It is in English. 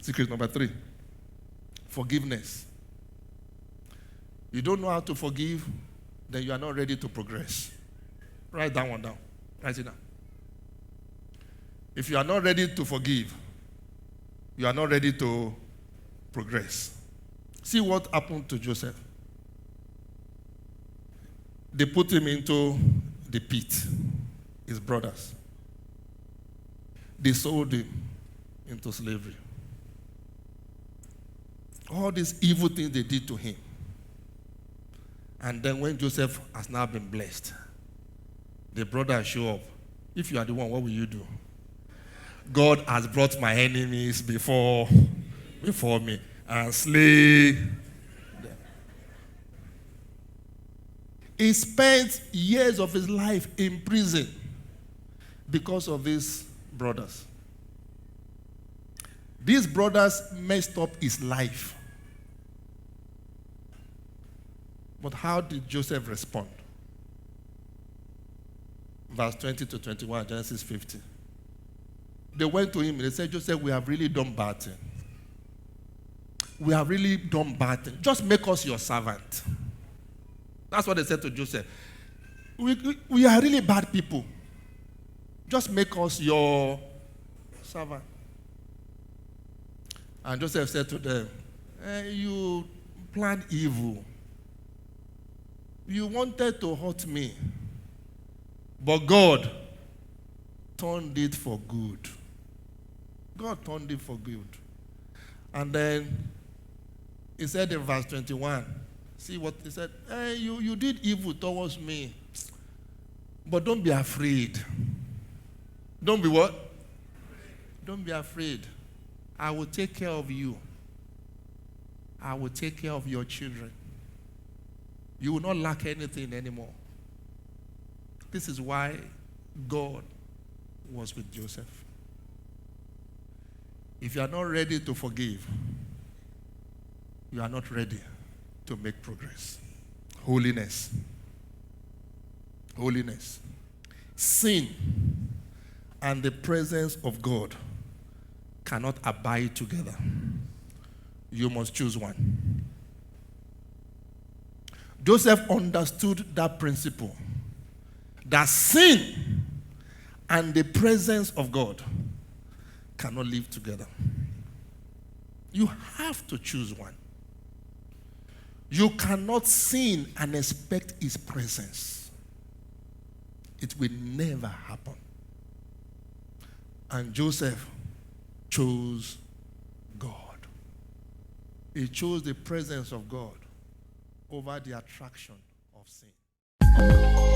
Secret number 3, forgiveness. You don't know how to forgive, then you are not ready to progress. Write that one down. Write it down. If you are not ready to forgive, you are not ready to progress. See what happened to Joseph. They put him into the pit, his brothers. They sold him into slavery. All these evil things they did to him. And then when Joseph has now been blessed, the brothers show up. If you are the one, what will you do? God has brought my enemies before me and slay them. He spent years of his life in prison because of his brothers. These brothers messed up his life. But how did Joseph respond? Verse 20 to 21, Genesis 50. They went to him and they said, Joseph, we have really done bad thing. We have really done bad thing. Just make us your servant. That's what they said to Joseph. We are really bad people. Just make us your servant. And Joseph said to them, you planned evil. You wanted to hurt me. But God turned it for good. God turned it for good. And then he said in verse 21, see what he said? You did evil towards me. But don't be afraid. Don't be what? Don't be afraid. I will take care of you. I will take care of your children. You will not lack anything anymore. This is why God was with Joseph. If you are not ready to forgive, you are not ready to make progress. Holiness. Holiness. Sin and the presence of God cannot abide together. You must choose one. Joseph understood that principle, that sin and the presence of God cannot live together. You have to choose one. You cannot sin and expect his presence. It will never happen. And Joseph chose God. He chose the presence of God over the attraction of sin.